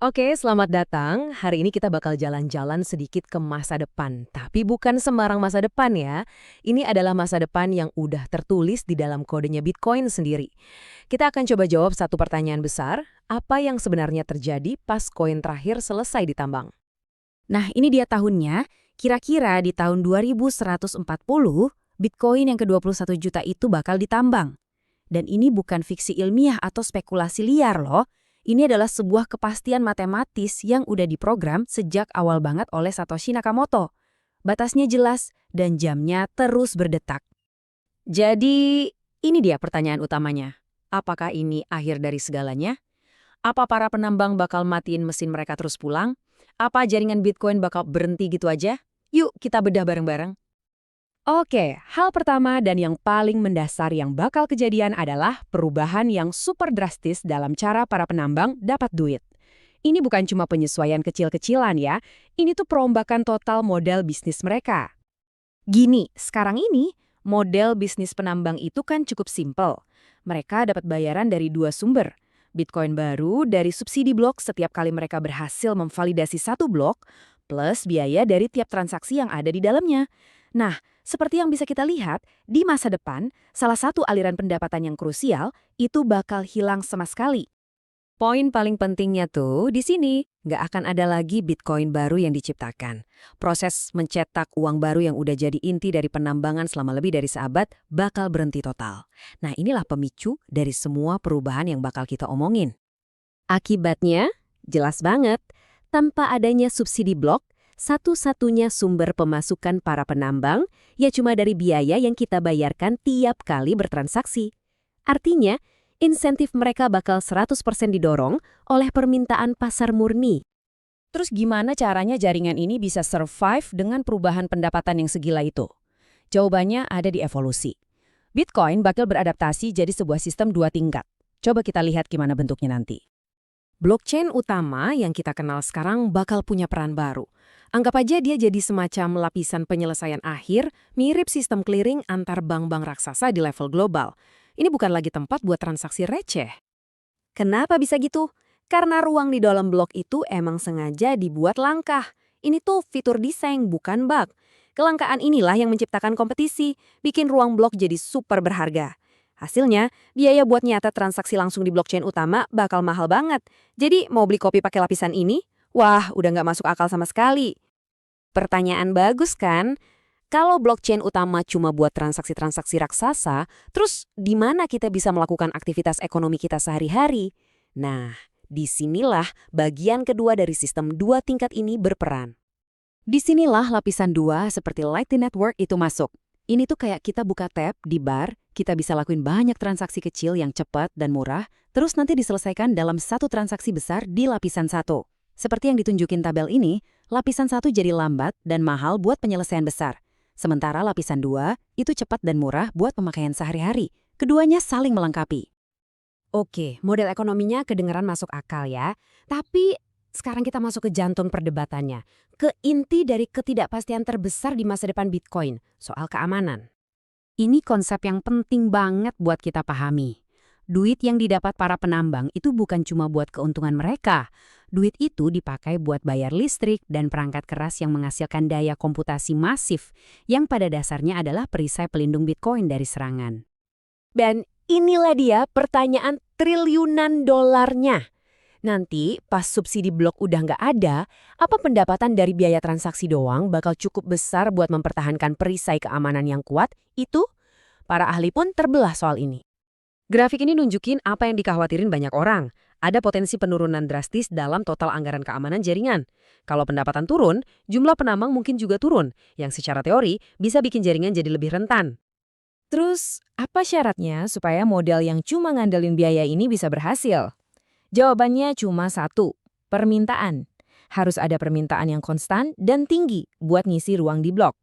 Oke, selamat datang. Hari ini kita bakal jalan-jalan sedikit ke masa depan. Tapi bukan sembarang masa depan ya. Ini adalah masa depan yang udah tertulis di dalam kodenya Bitcoin sendiri. Kita akan coba jawab satu pertanyaan besar. Apa yang sebenarnya terjadi pas koin terakhir selesai ditambang? Nah, ini dia tahunnya. Kira-kira di tahun 2140, Bitcoin yang ke-21 juta itu bakal ditambang. Dan ini bukan fiksi ilmiah atau spekulasi liar loh. Ini adalah sebuah kepastian matematis yang udah diprogram sejak awal banget oleh Satoshi Nakamoto. Batasnya jelas dan jamnya terus berdetak. Jadi, ini dia pertanyaan utamanya. Apakah ini akhir dari segalanya? Apa para penambang bakal matiin mesin mereka terus pulang? Apa jaringan Bitcoin bakal berhenti gitu aja? Yuk kita bedah bareng-bareng. Oke, hal pertama dan yang paling mendasar yang bakal kejadian adalah perubahan yang super drastis dalam cara para penambang dapat duit. Ini bukan cuma penyesuaian kecil-kecilan ya, ini tuh perombakan total model bisnis mereka. Gini, sekarang ini model bisnis penambang itu kan cukup simpel. Mereka dapat bayaran dari dua sumber. Bitcoin baru dari subsidi blok setiap kali mereka berhasil memvalidasi satu blok, plus biaya dari tiap transaksi yang ada di dalamnya. Nah, seperti yang bisa kita lihat, di masa depan, salah satu aliran pendapatan yang krusial itu bakal hilang sama sekali. Poin paling pentingnya tuh di sini, nggak akan ada lagi Bitcoin baru yang diciptakan. Proses mencetak uang baru yang udah jadi inti dari penambangan selama lebih dari seabad bakal berhenti total. Nah, inilah pemicu dari semua perubahan yang bakal kita omongin. Akibatnya, jelas banget, tanpa adanya subsidi blok, satu-satunya sumber pemasukan para penambang ya cuma dari biaya yang kita bayarkan tiap kali bertransaksi. Artinya, insentif mereka bakal 100% didorong oleh permintaan pasar murni. Terus gimana caranya jaringan ini bisa survive dengan perubahan pendapatan yang segila itu? Jawabannya ada di evolusi. Bitcoin bakal beradaptasi jadi sebuah sistem dua tingkat. Coba kita lihat gimana bentuknya nanti. Blockchain utama yang kita kenal sekarang bakal punya peran baru. Anggap aja dia jadi semacam lapisan penyelesaian akhir, mirip sistem clearing antar bank-bank raksasa di level global. Ini bukan lagi tempat buat transaksi receh. Kenapa bisa gitu? Karena ruang di dalam blok itu emang sengaja dibuat langkah. Ini tuh fitur desain, bukan bug. Kelangkaan inilah yang menciptakan kompetisi, bikin ruang blok jadi super berharga. Hasilnya, biaya buat nyata transaksi langsung di blockchain utama bakal mahal banget. Jadi, mau beli kopi pakai lapisan ini? Wah, udah nggak masuk akal sama sekali. Pertanyaan bagus kan? Kalau blockchain utama cuma buat transaksi-transaksi raksasa, terus di mana kita bisa melakukan aktivitas ekonomi kita sehari-hari? Nah, disinilah bagian kedua dari sistem dua tingkat ini berperan. Disinilah lapisan dua seperti Lightning Network itu masuk. Ini tuh kayak kita buka tab di bar, kita bisa lakuin banyak transaksi kecil yang cepat dan murah, terus nanti diselesaikan dalam satu transaksi besar di lapisan satu. Seperti yang ditunjukin tabel ini, lapisan satu jadi lambat dan mahal buat penyelesaian besar. Sementara lapisan 2 itu cepat dan murah buat pemakaian sehari-hari. Keduanya saling melengkapi. Oke, model ekonominya kedengeran masuk akal ya. Tapi sekarang kita masuk ke jantung perdebatannya. Ke inti dari ketidakpastian terbesar di masa depan Bitcoin, soal keamanan. Ini konsep yang penting banget buat kita pahami. Duit yang didapat para penambang itu bukan cuma buat keuntungan mereka. Duit itu dipakai buat bayar listrik dan perangkat keras yang menghasilkan daya komputasi masif, yang pada dasarnya adalah perisai pelindung Bitcoin dari serangan. Dan inilah dia pertanyaan triliunan dolarnya. Nanti pas subsidi blok udah nggak ada, apa pendapatan dari biaya transaksi doang bakal cukup besar buat mempertahankan perisai keamanan yang kuat? Itu, para ahli pun terbelah soal ini. Grafik ini nunjukin apa yang dikhawatirin banyak orang. Ada potensi penurunan drastis dalam total anggaran keamanan jaringan. Kalau pendapatan turun, jumlah penambang mungkin juga turun, yang secara teori bisa bikin jaringan jadi lebih rentan. Terus, apa syaratnya supaya model yang cuma ngandelin biaya ini bisa berhasil? Jawabannya cuma satu, permintaan. Harus ada permintaan yang konstan dan tinggi buat ngisi ruang di blok.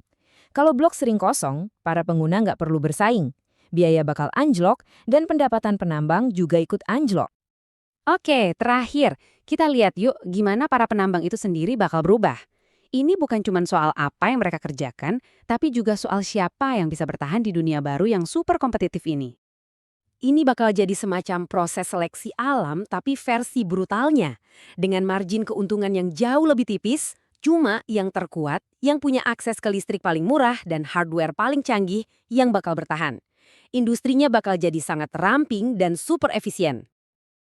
Kalau blok sering kosong, para pengguna nggak perlu bersaing. Biaya bakal anjlok dan pendapatan penambang juga ikut anjlok. Oke, terakhir, kita lihat yuk gimana para penambang itu sendiri bakal berubah. Ini bukan cuma soal apa yang mereka kerjakan, tapi juga soal siapa yang bisa bertahan di dunia baru yang super kompetitif ini. ini bakal jadi semacam proses seleksi alam tapi versi brutalnya. Dengan margin keuntungan yang jauh lebih tipis, cuma yang terkuat, yang punya akses ke listrik paling murah dan hardware paling canggih yang bakal bertahan. Industrinya bakal jadi sangat ramping dan super efisien.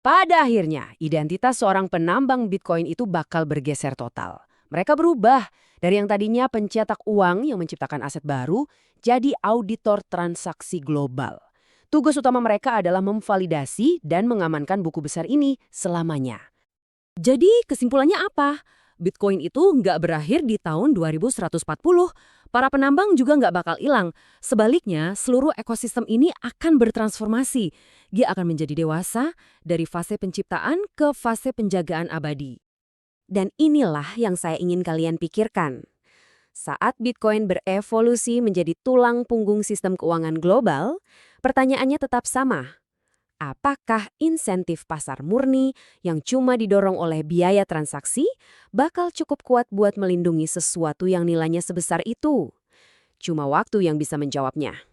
Pada akhirnya, identitas seorang penambang Bitcoin itu bakal bergeser total. Mereka berubah dari yang tadinya pencetak uang yang menciptakan aset baru, jadi auditor transaksi global. Tugas utama mereka adalah memvalidasi dan mengamankan buku besar ini selamanya. Jadi kesimpulannya apa? Bitcoin itu nggak berakhir di tahun 2140. Para penambang juga nggak bakal hilang. Sebaliknya, seluruh ekosistem ini akan bertransformasi. Dia akan menjadi dewasa dari fase penciptaan ke fase penjagaan abadi. Dan inilah yang saya ingin kalian pikirkan. Saat Bitcoin berevolusi menjadi tulang punggung sistem keuangan global, pertanyaannya tetap sama. Apakah insentif pasar murni yang cuma didorong oleh biaya transaksi bakal cukup kuat buat melindungi sesuatu yang nilainya sebesar itu? Cuma waktu yang bisa menjawabnya.